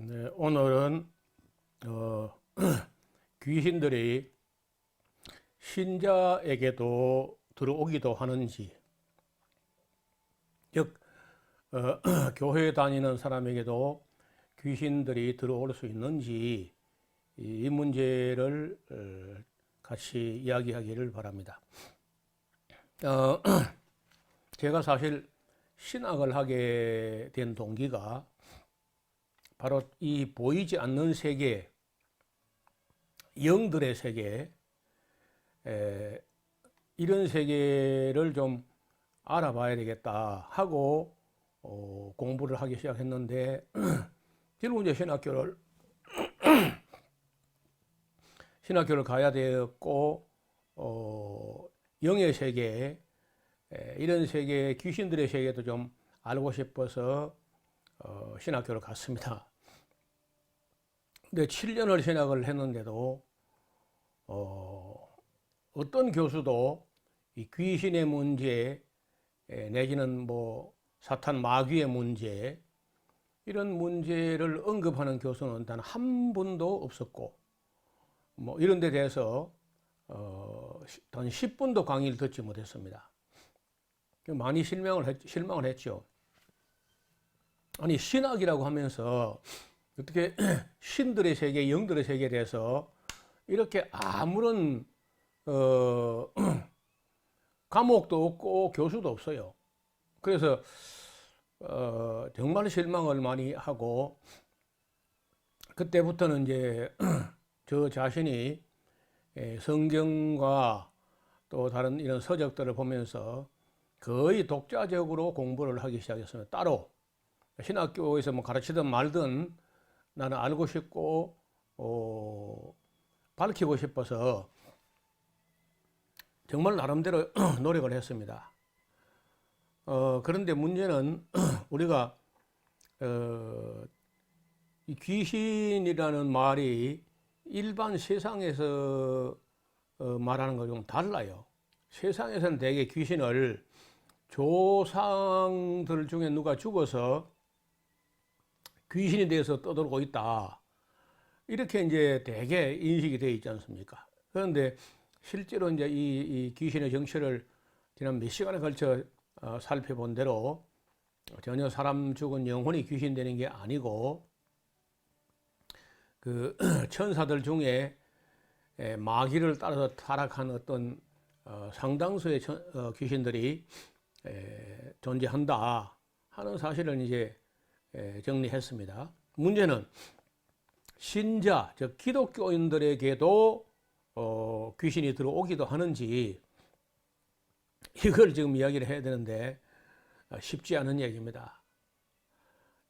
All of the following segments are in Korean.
네, 오늘은 귀신들이 신자에게도 들어오기도 하는지, 즉 교회 다니는 사람에게도 귀신들이 들어올 수 있는지 이 문제를 같이 이야기하기를 바랍니다. 제가 사실 신학을 하게 된 동기가 바로 이 보이지 않는 세계, 영들의 세계, 이런 세계를 좀 알아봐야 되겠다 하고 공부를 하기 시작했는데 결국 이제 신학교를 가야 되었고 영의 세계, 이런 세계, 귀신들의 세계도 좀 알고 싶어서 신학교를 갔습니다. 근데 7년을 신학을 했는데도 어떤 교수도 이 귀신의 문제 내지는 뭐 사탄 마귀의 문제, 이런 문제를 언급하는 교수는 단 한 분도 없었고, 뭐 이런 데 대해서 단 10분도 강의를 듣지 못했습니다. 많이 실망을 했죠. 아니, 신학이라고 하면서 어떻게 신들의 세계, 영들의 세계에 대해서 이렇게 아무런 과목도 없고 교수도 없어요. 그래서 정말 실망을 많이 하고, 그때부터는 이제 저 자신이 성경과 또 다른 이런 서적들을 보면서 거의 독자적으로 공부를 하기 시작했습니다. 따로 신학교에서 뭐 가르치든 말든 나는 알고 싶고 밝히고 싶어서 정말 나름대로 노력을 했습니다. 그런데 문제는 우리가 이 귀신이라는 말이 일반 세상에서 말하는 거 좀 달라요. 세상에서는 대개 귀신을 조상들 중에 누가 죽어서 귀신이 돼서 떠돌고 있다, 이렇게 이제 대개 인식이 되어 있지 않습니까? 그런데 실제로 이제 이 귀신의 정체를 지난 몇 시간에 걸쳐 살펴본 대로 전혀 사람 죽은 영혼이 귀신 되는 게 아니고, 그 천사들 중에 마귀를 따라서 타락한 어떤 상당수의 귀신들이 존재한다 하는 사실을 이제 정리했습니다. 문제는 신자, 즉 기독교인들에게도 귀신이 들어오기도 하는지, 이걸 지금 이야기를 해야 되는데 쉽지 않은 얘기입니다.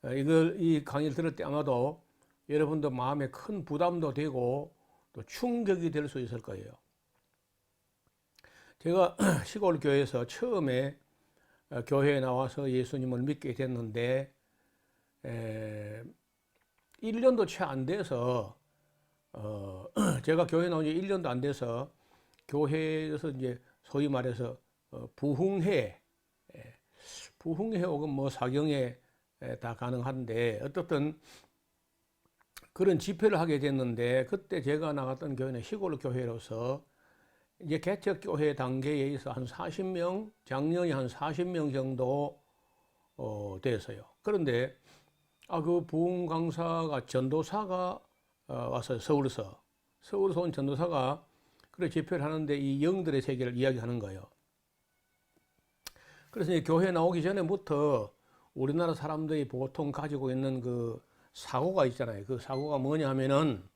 이 강의를 들을 때 아마도 여러분도 마음에 큰 부담도 되고 또 충격이 될 수 있을 거예요. 제가 시골 교회에서 처음에 교회에 나와서 예수님을 믿게 됐는데 1년도 채 안 돼서 제가 교회 나온 지 1년도 안 돼서 교회에서 이제 소위 말해서 부흥회 혹은 뭐 사경회 다 가능한데, 어떻든 그런 집회를 하게 됐는데, 그때 제가 나갔던 교회는 시골 교회로서 이제 개척 교회 단계에 있어 한 40명, 작년에 한 40명 정도 됐어요. 그런데 그 부흥 강사가 전도사가 와서 서울에서 온 전도사가 그래 집회를 하는데 이 영들의 세계를 이야기하는 거예요. 그래서 이제 교회 나오기 전에부터 우리나라 사람들이 보통 가지고 있는 그 사고가 있잖아요. 그 사고가 뭐냐 하면은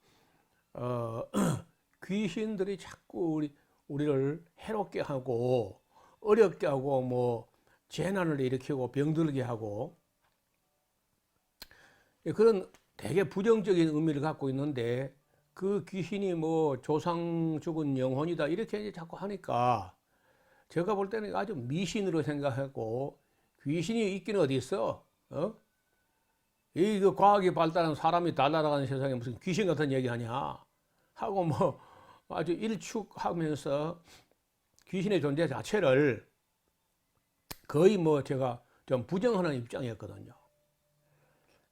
귀신들이 자꾸 우리를 해롭게 하고 어렵게 하고 뭐 재난을 일으키고 병들게 하고, 그런 되게 부정적인 의미를 갖고 있는데, 그 귀신이 뭐 조상 죽은 영혼이다 이렇게 자꾸 하니까 제가 볼 때는 아주 미신으로 생각하고, 귀신이 있기는 어디 있어? 그 과학이 발달한 사람이 달라나가는 세상에 무슨 귀신 같은 얘기 하냐 하고 뭐 아주 일축하면서 귀신의 존재 자체를 거의 뭐 제가 좀 부정하는 입장이었거든요.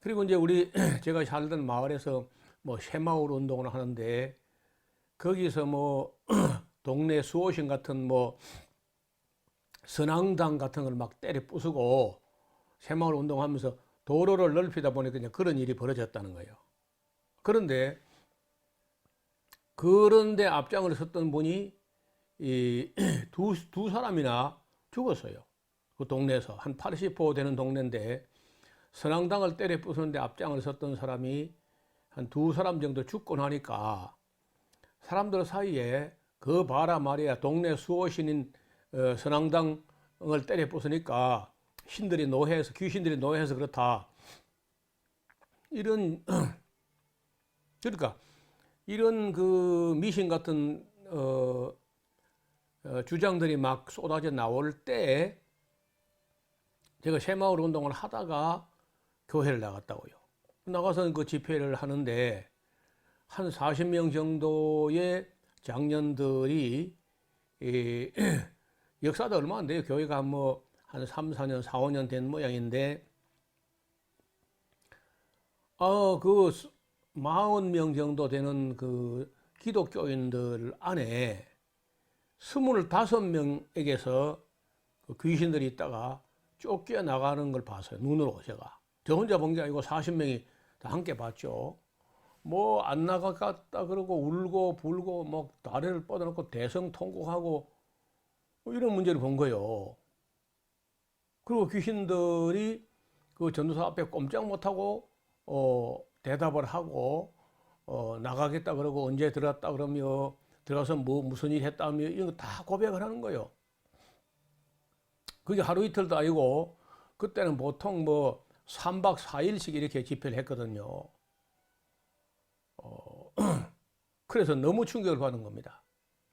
그리고 이제 우리 제가 살던 마을에서 뭐 새마을 운동을 하는데 거기서 뭐 동네 수호신 같은 뭐 선앙당 같은 걸 막 때려 부수고 새마을 운동하면서 도로를 넓히다 보니까 이제 그런 일이 벌어졌다는 거예요. 그런데 앞장을 섰던 분이 이 두 사람이나 죽었어요. 그 동네에서 한 80호 되는 동네인데 선앙당을 때려 부수는데 앞장을 섰던 사람이 한 두 사람 정도 죽고 나니까 사람들 사이에 그 봐라 말이야 동네 수호신인 선앙당을 때려 부수니까 신들이 노해해서 귀신들이 노해해서 그렇다 이런 그러니까 이런 그 미신 같은 주장들이 막 쏟아져 나올 때 제가 새마을 운동을 하다가 교회를 나갔다고요. 나가서 그 집회를 하는데 한 40명 정도의 장년들이 역사도 얼마 안 돼요. 교회가 뭐 한 3, 4년, 4, 5년 된 모양인데 그 40명 정도 되는 그 기독교인들 안에 25명에게서 그 귀신들이 있다가 쫓겨나가는 걸 봤어요. 눈으로 제가. 저 혼자 본 게 아니고 40명이 다 함께 봤죠. 뭐 안 나가겠다 그러고 울고 불고 막 다리를 뻗어놓고 대성통곡하고 뭐 이런 문제를 본 거예요. 그리고 귀신들이 그 전도사 앞에 꼼짝 못하고 대답을 하고 나가겠다 그러고 언제 들어갔다 그러며 들어가서 뭐 무슨 일 했다며 이런 거 다 고백을 하는 거예요. 그게 하루 이틀도 아니고 그때는 보통 뭐 3박 4일씩 이렇게 집회를 했거든요. 그래서 너무 충격을 받은 겁니다.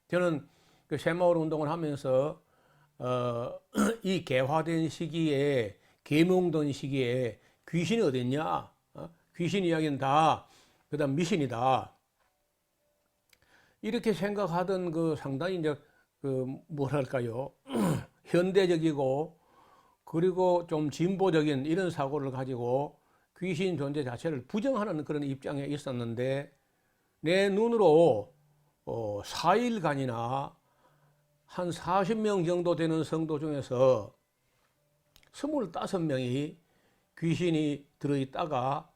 저는 그 새마을 운동을 하면서 이 개화된 시기에 계몽된 시기에 귀신이 어딨냐? 귀신 이야기는 다 그다음 미신이다. 이렇게 생각하던 그 상당히 이제 그 뭐랄까요? 현대적이고 그리고 좀 진보적인 이런 사고를 가지고 귀신 존재 자체를 부정하는 그런 입장에 있었는데 내 눈으로 4일간이나 한 40명 정도 되는 성도 중에서 25명이 귀신이 들어있다가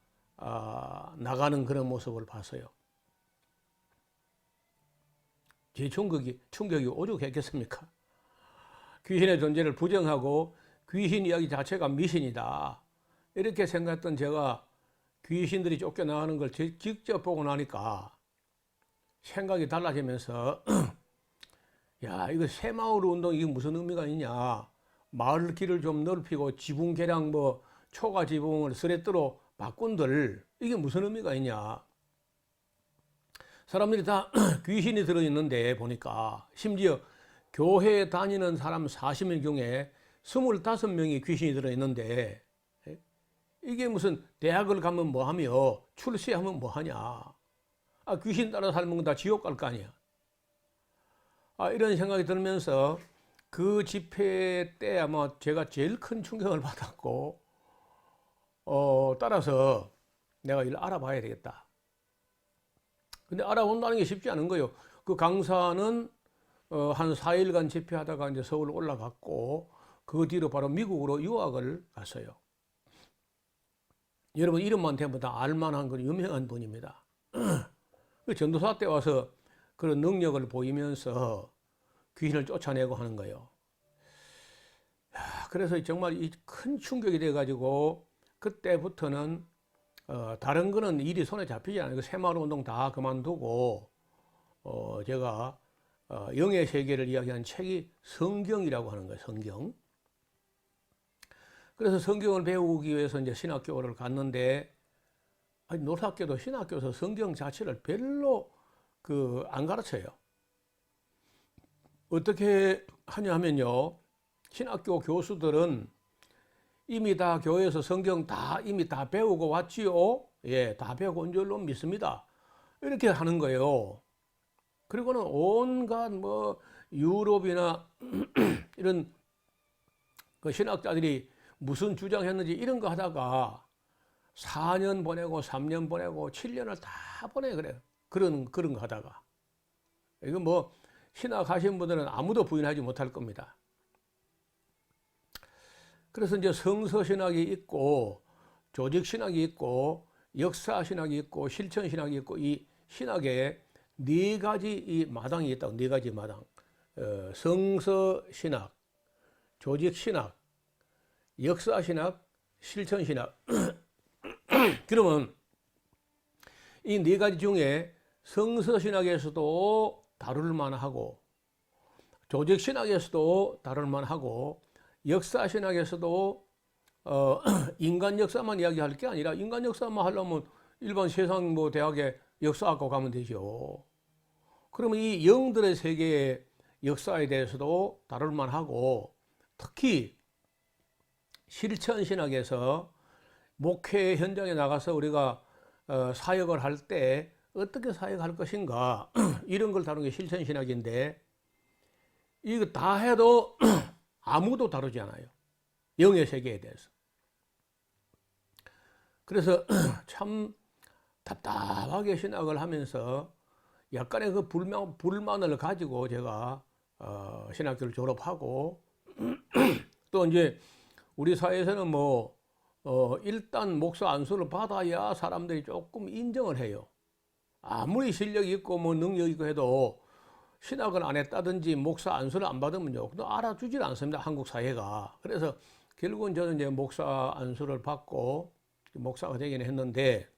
나가는 그런 모습을 봤어요. 제 충격이 오죽했겠습니까? 귀신의 존재를 부정하고 귀신 이야기 자체가 미신이다. 이렇게 생각했던 제가 귀신들이 쫓겨나가는 걸 직접 보고 나니까 생각이 달라지면서 야, 이거 새마을 운동 이게 무슨 의미가 있냐? 마을 길을 좀 넓히고 지붕 개량 뭐 초가 지붕을 스레트로 바꾼들 이게 무슨 의미가 있냐? 사람들이 다 귀신이 들어있는데 보니까 심지어 교회에 다니는 사람 40명 중에 25명이 귀신이 들어있는데 이게 무슨 대학을 가면 뭐하며 출세하면 뭐하냐? 귀신 따라 살면 다 지옥 갈 거 아니야? 이런 생각이 들면서 그 집회 때 아마 제가 제일 큰 충격을 받았고 따라서 내가 이걸 알아봐야 되겠다. 근데 알아본다는 게 쉽지 않은 거예요. 그 강사는 한 4일간 집회하다가 이제 서울 올라갔고 그 뒤로 바로 미국으로 유학을 갔어요. 여러분 이름만 대면 다 알만한 그 유명한 분입니다. 그 전도사 때 와서 그런 능력을 보이면서 귀신을 쫓아내고 하는 거예요. 그래서 정말 이 큰 충격이 돼가지고 그때부터는 다른 거는 일이 손에 잡히지 않아요. 새마을 운동 다 그만두고 제가 영의 세계를 이야기한 책이 성경이라고 하는 거예요. 성경. 그래서 성경을 배우기 위해서 이제 신학교를 갔는데 놀랍게도 신학교에서 성경 자체를 별로 안 가르쳐요. 어떻게 하냐 하면요. 신학교 교수들은 이미 다 교회에서 성경 이미 다 배우고 왔지요. 예, 다 배우고 온 줄로 믿습니다. 이렇게 하는 거예요. 그리고는 온갖 뭐 유럽이나 이런 그 신학자들이 무슨 주장했는지 이런 거 하다가 4년 보내고 3년 보내고 7년을 다 보내 그래요. 그런 거 하다가. 이거 뭐 신학 하신 분들은 아무도 부인하지 못할 겁니다. 그래서 이제 성서신학이 있고 조직신학이 있고 역사신학이 있고 실천신학이 있고 이 신학에 네 가지 이 마당이 있다고. 네 가지 마당. 성서신학, 조직신학, 역사신학, 실천신학. 그러면 이 네 가지 중에 성서신학에서도 다룰 만하고 조직신학에서도 다룰 만하고 역사신학에서도 인간 역사만 이야기할 게 아니라 인간 역사만 하려면 일반 세상 뭐 대학에 역사학과 가면 되죠. 그러면 이 영들의 세계의 역사에 대해서도 다룰 만하고 특히 실천신학에서 목회 현장에 나가서 우리가 사역을 할 때 어떻게 사역할 것인가 이런 걸 다루는 게 실천신학인데 이거 다 해도 아무도 다루지 않아요. 영의 세계에 대해서. 그래서 참 답답하게 신학을 하면서 약간의 그 불만을 가지고 제가 신학교를 졸업하고 또 이제 우리 사회에서는 뭐 일단 목사 안수를 받아야 사람들이 조금 인정을 해요. 아무리 실력이 있고 뭐 능력이 있고 해도 신학을 안 했다든지 목사 안수를 안 받으면요, 또 알아주질 않습니다, 한국 사회가. 그래서 결국은 저는 이제 목사 안수를 받고 목사가 되긴 했는데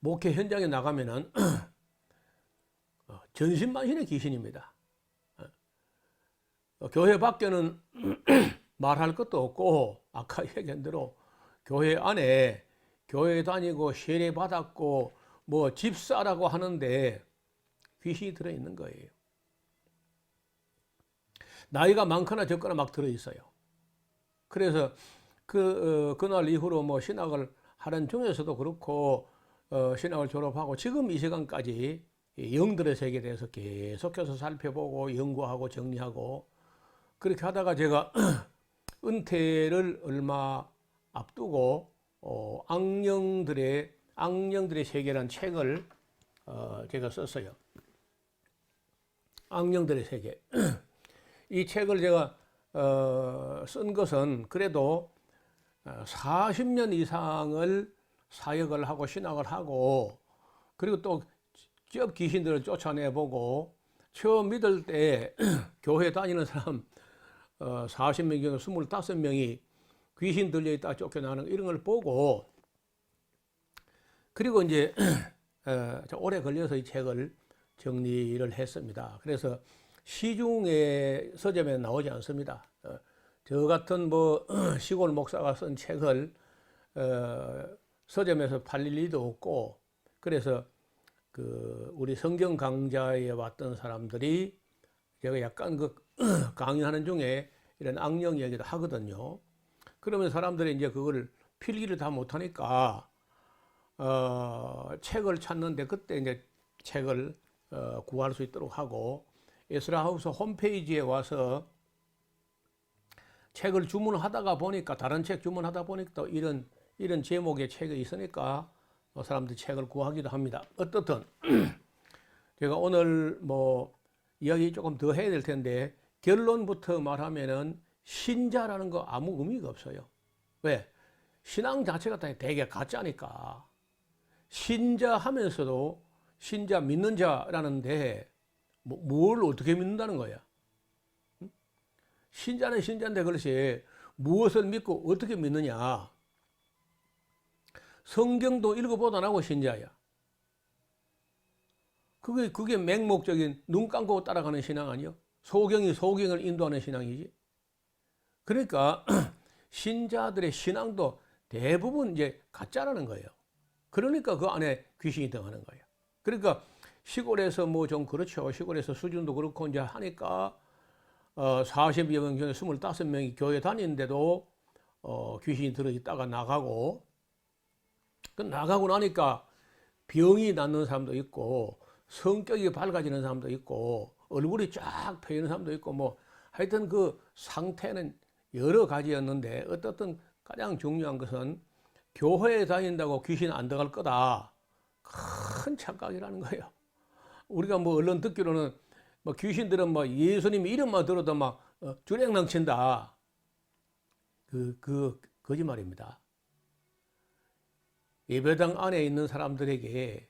목회 현장에 나가면은 전신만신의 귀신입니다. 교회 밖에는 말할 것도 없고 아까 얘기한 대로 교회 안에 교회 다니고 세례 받았고 뭐 집사라고 하는데 귀신이 들어있는 거예요. 나이가 많거나 적거나 막 들어있어요. 그래서 그날 이후로 뭐 신학을 하는 중에서도 그렇고 신학을 졸업하고 지금 이 시간까지 영들의 세계에 대해서 계속해서 살펴보고 연구하고 정리하고 그렇게 하다가 제가 은퇴를 얼마 앞두고 악령들의 세계라는 책을 제가 썼어요. 악령들의 세계. 이 책을 제가 쓴 것은 그래도 40년 이상을 사역을 하고 신학을 하고 그리고 또 적 귀신들을 쫓아내보고 처음 믿을 때 교회 다니는 사람 40명 중에 25명이 귀신 들려있다 쫓겨나는 이런 걸 보고 그리고 이제 오래 걸려서 이 책을 정리를 했습니다. 그래서 시중에 서점에 나오지 않습니다. 저 같은 뭐 시골 목사가 쓴 책을 서점에서 팔릴 리도 없고 그래서 우리 성경 강좌에 왔던 사람들이 제가 약간 강의하는 중에 이런 악령 이야기도 하거든요. 그러면 사람들이 이제 그걸 필기를 다 못하니까 책을 찾는데 그때 이제 책을 구할 수 있도록 하고 에스라하우스 홈페이지에 와서 책을 주문하다가 보니까 다른 책 주문하다 보니까 또 이런 제목의 책이 있으니까 사람들이 책을 구하기도 합니다. 어떻든 제가 오늘 뭐 이야기 조금 더 해야 될 텐데 결론부터 말하면은 신자라는 거 아무 의미가 없어요. 왜? 신앙 자체가 되게 가짜니까. 신자 하면서도 신자 믿는 자라는데 뭘 어떻게 믿는다는 거야? 신자는 신자인데 그렇지 무엇을 믿고 어떻게 믿느냐? 성경도 읽어보도 안 하고 신자야. 그게 맹목적인 눈 감고 따라가는 신앙 아니요? 소경을 인도하는 신앙이지. 그러니까 신자들의 신앙도 대부분 이제 가짜라는 거예요. 그러니까 그 안에 귀신이 등하는 거예요. 그러니까 시골에서 뭐 좀 그렇죠. 시골에서 수준도 그렇고 이제 하니까 40여 명 중에 25명이 교회 다니는데도 귀신이 들어있다가 나가고 나가고 나니까 병이 낫는 사람도 있고 성격이 밝아지는 사람도 있고 얼굴이 쫙 펴있는 사람도 있고 뭐 하여튼 그 상태는 여러 가지였는데 어떻든 가장 중요한 것은 교회에 다닌다고 귀신 안 들어갈 거다. 큰 착각이라는 거예요. 우리가 뭐 언론 듣기로는 뭐 귀신들은 뭐 예수님 이름만 들어도 막 주랭 넘친다. 그 거짓말입니다. 예배당 안에 있는 사람들에게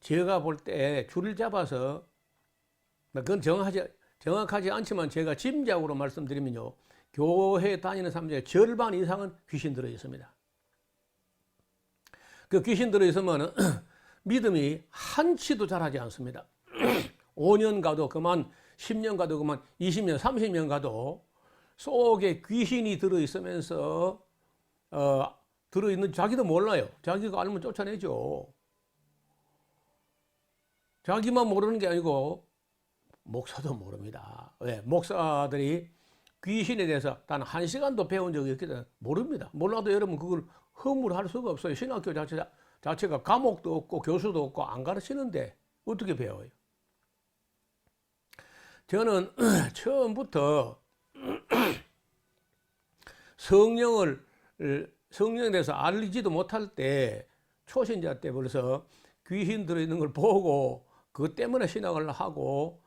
제가 볼 때 줄을 잡아서, 그건 정확하지 않지만 제가 짐작으로 말씀드리면요, 교회 다니는 사람 중에 절반 이상은 귀신 들어 있습니다. 그 귀신 들어 있으면 믿음이 한치도 자라지 않습니다. 5년 가도 그만, 10년 가도 그만, 20년, 30년 가도 속에 귀신이 들어 있으면서 들어있는 자기도 몰라요. 자기가 알면 쫓아내죠. 자기만 모르는 게 아니고 목사도 모릅니다. 왜? 목사들이 귀신에 대해서 단 1시간도 배운 적이 없기 때문에 모릅니다. 몰라도 여러분 그걸 허물할 수가 없어요. 신학교 자체가 과목도 없고 교수도 없고 안 가르치는데 어떻게 배워요? 저는 처음부터 성령에 대해서 알지도 못할 때, 초신자 때 벌써 귀신 들어있는 걸 보고 그것 때문에 신학을 하고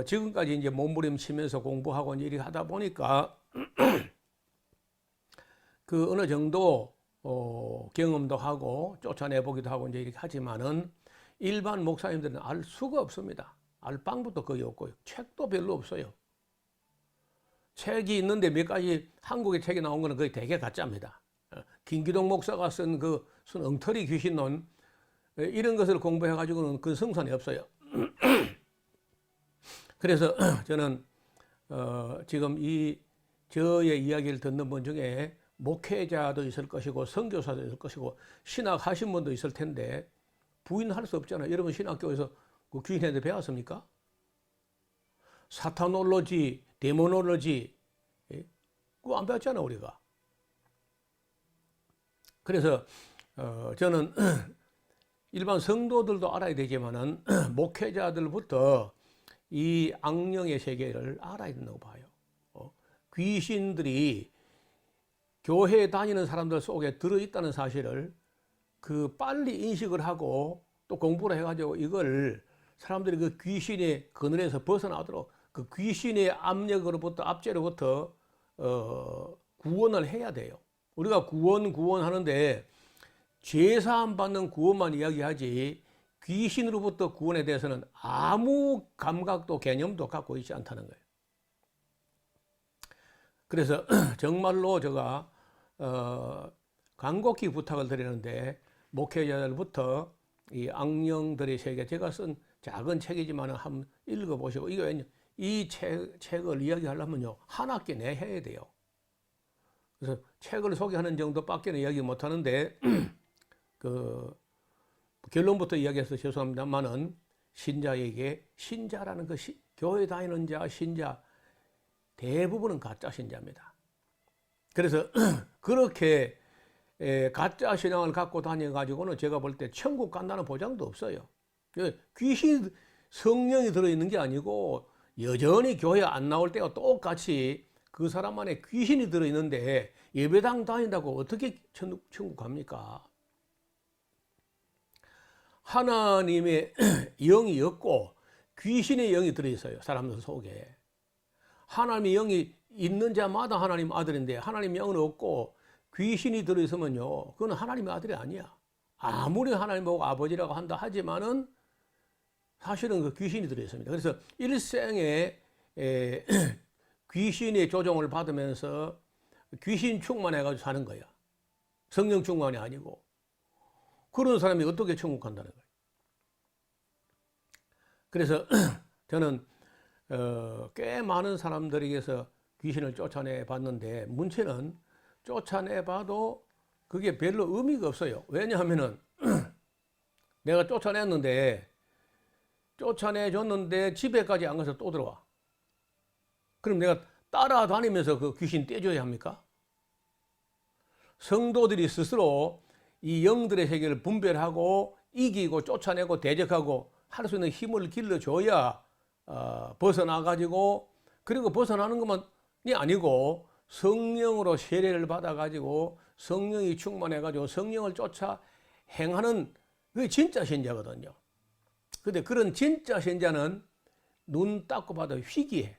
지금까지 이제 몸부림치면서 공부하고 이렇게 하다 보니까 그 어느 정도 경험도 하고 쫓아내보기도 하고 이제 이렇게 하지만은 일반 목사님들은 알 수가 없습니다. 알 방법도 거의 없고요. 책도 별로 없어요. 책이 있는데 몇 가지 한국의 책이 나온 거는 거의 대개 가짜입니다. 김기동 목사가 쓴 순 엉터리 귀신론, 이런 것을 공부해가지고는 그 성산이 없어요. 그래서 저는 지금 저의 이야기를 듣는 분 중에 목회자도 있을 것이고 선교사도 있을 것이고 신학하신 분도 있을 텐데 부인할 수 없잖아요. 여러분 신학교에서 그 귀신에 대해 배웠습니까? 사타놀로지, 데모놀로지, 그거 안 배웠잖아 우리가. 그래서 저는 일반 성도들도 알아야 되지만은 목회자들부터 이 악령의 세계를 알아야 된다고 봐요. 귀신들이 교회에 다니는 사람들 속에 들어있다는 사실을 빨리 인식을 하고 또 공부를 해가지고 이걸 사람들이 그 귀신의 그늘에서 벗어나도록 그 귀신의 압제로부터 구원을 해야 돼요. 우리가 구원 하는데 죄사함 받는 구원만 이야기하지 귀신으로부터 구원에 대해서는 아무 감각도 개념도 갖고 있지 않다는 거예요. 그래서 정말로 제가 간곡히 부탁을 드리는데 목회자들부터 이 악령들의 세계, 제가 쓴 작은 책이지만 한번 읽어보시고, 이 책을 이야기하려면요 한 학기 내 해야 돼요. 그래서 책을 소개하는 정도밖에는 이야기 못하는데 결론부터 이야기해서 죄송합니다만은 신자에게, 신자라는 것이 교회 다니는 자, 신자 대부분은 가짜 신자입니다. 그래서 그렇게 가짜 신앙을 갖고 다녀가지고는 제가 볼 때 천국 간다는 보장도 없어요. 귀신, 성령이 들어있는 게 아니고 여전히 교회 안 나올 때가 똑같이 그 사람 안에 귀신이 들어있는데 예배당 다닌다고 어떻게 천국 갑니까? 하나님의 영이 없고 귀신의 영이 들어있어요. 사람들 속에. 하나님의 영이 있는 자마다 하나님 아들인데 하나님 영은 없고 귀신이 들어있으면요 그건 하나님의 아들이 아니야. 아무리 하나님 보고 아버지라고 한다 하지만은 사실은 그 귀신이 들어있습니다. 그래서 일생에 귀신의 조종을 받으면서 귀신 충만해가지고 사는 거야. 성령 충만이 아니고. 그런 사람이 어떻게 천국 간다는 거예요. 그래서 저는 꽤 많은 사람들에게서 귀신을 쫓아내 봤는데 문제는 쫓아내 봐도 그게 별로 의미가 없어요. 왜냐하면은 내가 쫓아내 줬는데 집에까지 안 가서 또 들어와. 그럼 내가 따라다니면서 그 귀신 떼줘야 합니까? 성도들이 스스로 이 영들의 세계를 분별하고 이기고 쫓아내고 대적하고 할 수 있는 힘을 길러줘야 벗어나가지고, 그리고 벗어나는 것만이 아니고 성령으로 세례를 받아가지고 성령이 충만해가지고 성령을 쫓아 행하는 그게 진짜 신자거든요. 근데 그런 진짜 신자는 눈 닦고 봐도 희귀해.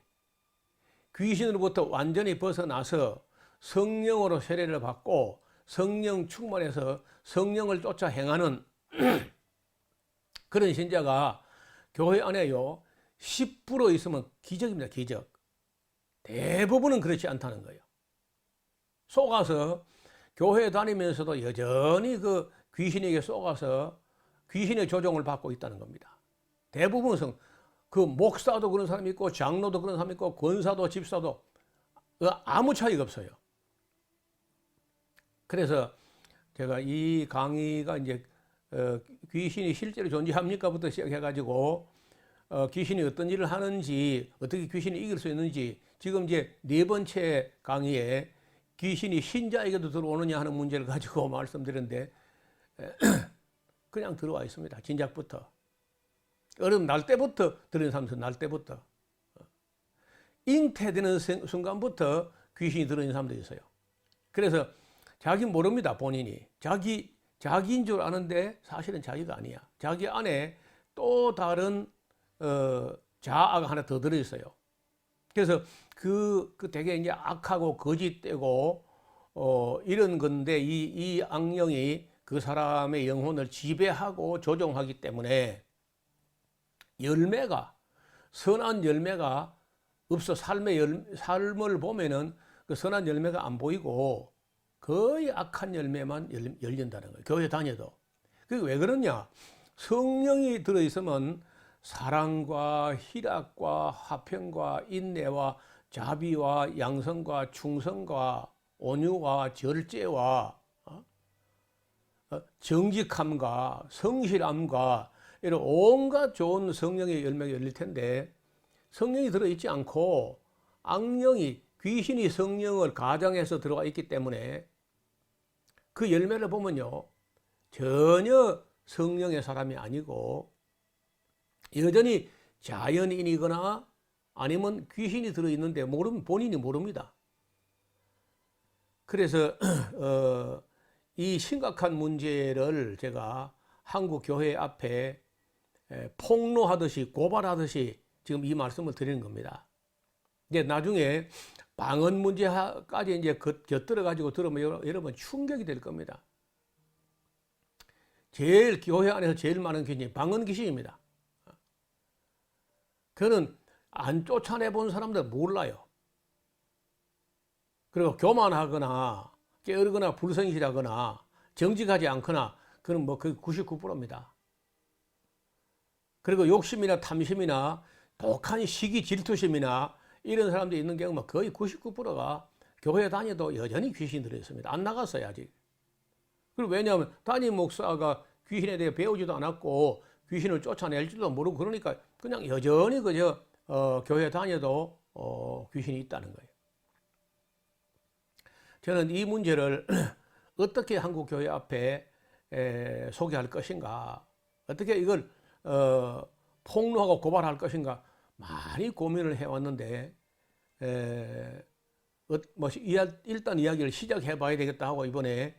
귀신으로부터 완전히 벗어나서 성령으로 세례를 받고 성령 충만해서 성령을 쫓아 행하는 그런 신자가 교회 안에요 10% 있으면 기적입니다. 기적. 대부분은 그렇지 않다는 거예요. 속아서 교회 다니면서도 여전히 그 귀신에게 속아서 귀신의 조종을 받고 있다는 겁니다. 대부분은 그 목사도 그런 사람이 있고 장로도 그런 사람이 있고 권사도 집사도 아무 차이가 없어요. 그래서 제가 이 강의가 이제 귀신이 실제로 존재합니까부터 시작해가지고 귀신이 어떤 일을 하는지 어떻게 귀신이 이길 수 있는지 지금 이제 4번째 강의에 귀신이 신자에게도 들어오느냐 하는 문제를 가지고 말씀드렸는데 그냥 들어와 있습니다. 진작부터. 여러분 날 때부터 들은 사람들 날 때부터 잉태되는 순간부터 귀신이 들어있는 사람도 있어요. 그래서 자기 모릅니다. 본인이 자기인 줄 아는데 사실은 자기가 아니야. 자기 안에 또 다른 자아가 하나 더 들어있어요. 그래서 그 되게 이제 악하고 거짓되고 이런 건데 이 악령이 그 사람의 영혼을 지배하고 조종하기 때문에 열매가 선한 열매가 없어. 삶을 보면은 그 선한 열매가 안 보이고 거의 악한 열매만 열린다는 거예요. 교회 다녀도. 그게 왜 그러냐? 성령이 들어있으면 사랑과 희락과 화평과 인내와 자비와 양성과 충성과 온유와 절제와 정직함과 성실함과 이런 온갖 좋은 성령의 열매가 열릴 텐데 성령이 들어있지 않고 악령이 귀신이 성령을 가장해서 들어와 있기 때문에 그 열매를 보면요 전혀 성령의 사람이 아니고 여전히 자연인이거나 아니면 귀신이 들어있는데 본인이 모릅니다. 그래서 이 심각한 문제를 제가 한국 교회 앞에 폭로하듯이 고발하듯이 지금 이 말씀을 드리는 겁니다. 이제 나중에 방언 문제까지 이제 곁들여 가지고 들으면 여러분 충격이 될 겁니다. 제일 교회 안에서 제일 많은 귀신이 방언 귀신입니다. 그는 안 쫓아내 본 사람들 몰라요. 그리고 교만하거나 게으르거나 불성실하거나 정직하지 않거나 그는 뭐 거의 99%입니다. 그리고 욕심이나 탐심이나 독한 시기 질투심이나 이런 사람들이 있는 경우는 거의 99%가 교회 다녀도 여전히 귀신이 들어있습니다. 안 나갔어요 아직. 그리고 왜냐하면 담임 목사가 귀신에 대해 배우지도 않았고 귀신을 쫓아낼지도 모르고 그러니까 그냥 여전히 그저 교회 다녀도 귀신이 있다는 거예요. 저는 이 문제를 어떻게 한국 교회 앞에 소개할 것인가, 어떻게 이걸 폭로하고 고발할 것인가 많이 고민을 해왔는데 일단 이야기를 시작해 봐야 되겠다 하고 이번에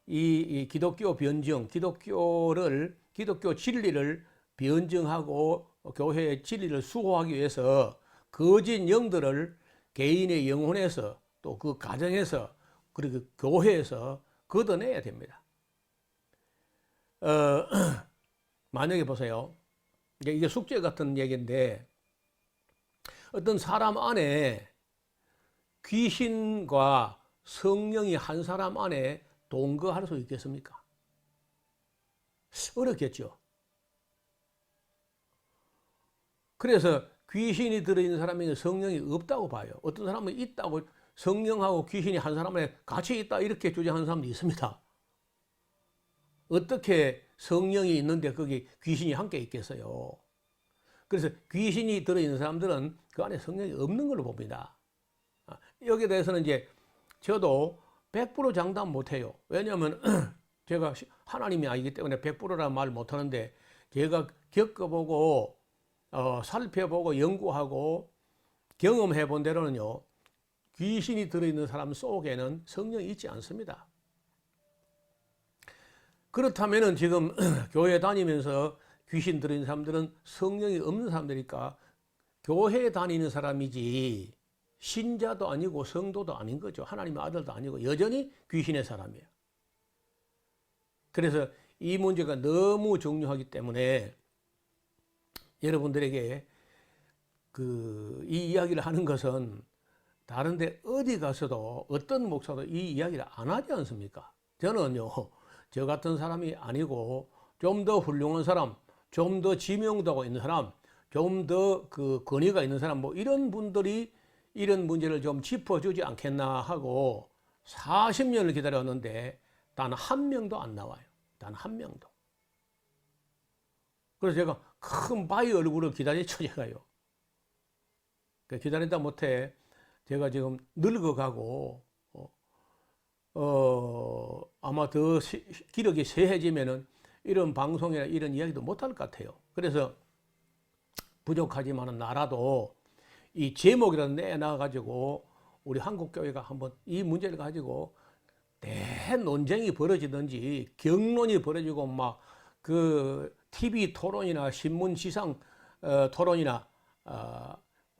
이 기독교 변증, 기독교 진리를 변증하고 교회의 진리를 수호하기 위해서 거짓 영들을 개인의 영혼에서 또 그 가정에서 그리고 교회에서 걷어내야 됩니다. 만약에 보세요. 이게 숙제 같은 얘기인데 어떤 사람 안에 귀신과 성령이 한 사람 안에 동거할 수 있겠습니까? 어렵겠죠. 그래서 귀신이 들어있는 사람에게 성령이 없다고 봐요. 어떤 사람은 있다고 성령하고 귀신이 한 사람 안에 같이 있다 이렇게 주장하는 사람도 있습니다. 어떻게 성령이 있는데 거기 귀신이 함께 있겠어요? 그래서 귀신이 들어있는 사람들은 그 안에 성령이 없는 걸로 봅니다. 여기에 대해서는 이제 저도 100% 장담 못해요. 왜냐하면 제가 하나님이 아니기 때문에 100%라는 말 못하는데 제가 겪어보고 살펴보고 연구하고 경험해 본 대로는요. 귀신이 들어있는 사람 속에는 성령이 있지 않습니다. 그렇다면은 지금 교회 다니면서 귀신 들린 사람들은 성령이 없는 사람들이니까 교회 다니는 사람이지 신자도 아니고 성도도 아닌 거죠. 하나님의 아들도 아니고 여전히 귀신의 사람이에요. 그래서 이 문제가 너무 중요하기 때문에 여러분들에게 이 이야기를 하는 것은 다른데 어디 가서도 어떤 목사도 이 이야기를 안 하지 않습니까? 저는요, 저 같은 사람이 아니고 좀 더 훌륭한 사람, 좀 더 지명도가 있는 사람, 좀 더 권위가 있는 사람, 뭐 이런 분들이 이런 문제를 좀 짚어주지 않겠나 하고 40년을 기다렸는데 단 한 명도 안 나와요. 단 한 명도. 그래서 제가 큰 바위 얼굴을 기다린 처제가요. 기다린다 못해 제가 지금 늙어가고 아마 더 기력이 쇠해지면은 이런 방송이나 이런 이야기도 못할 것 같아요. 그래서 부족하지만은 나라도 이 제목이라도 내놔 가지고 우리 한국교회가 한번 이 문제를 가지고 대논쟁이 벌어지든지 경론이 벌어지고 막 TV 토론이나 신문 지상 토론이나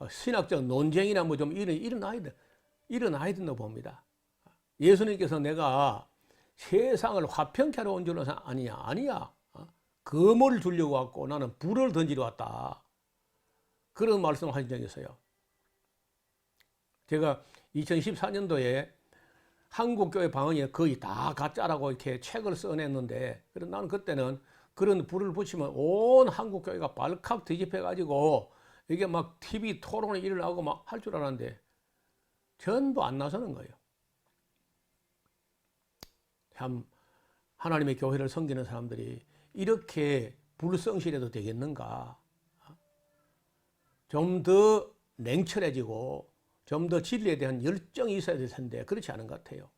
신학적 논쟁이나 뭐 좀 일어나야 된다고 봅니다. 예수님께서 내가 세상을 화평케 하러 온 줄은 아니야. 검을 주려고 왔고 나는 불을 던지러 왔다. 그런 말씀을 하신 적이 있어요. 제가 2014년도에 한국교회 방언이 거의 다 가짜라고 이렇게 책을 써냈는데, 나는 그때는 그런 불을 붙이면 온 한국교회가 발칵 뒤집혀가지고 이게 막 TV 토론이 일어나고 막 할 줄 알았는데 전부 안 나서는 거예요. 참 하나님의 교회를 섬기는 사람들이 이렇게 불성실해도 되겠는가? 좀 더 냉철해지고 좀 더 진리에 대한 열정이 있어야 될 텐데 그렇지 않은 것 같아요.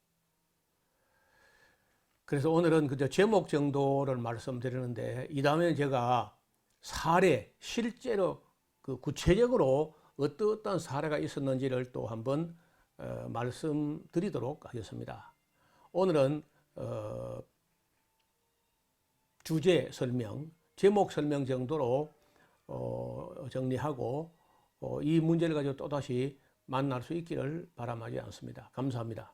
그래서 오늘은 그저 제목 정도를 말씀드리는데 이 다음에는 제가 사례, 실제로 구체적으로 어떤 사례가 있었는지를 또 한번 말씀드리도록 하겠습니다. 오늘은 주제 설명, 제목 설명 정도로 정리하고 이 문제를 가지고 또다시 만날 수 있기를 바람하지 않습니다. 감사합니다.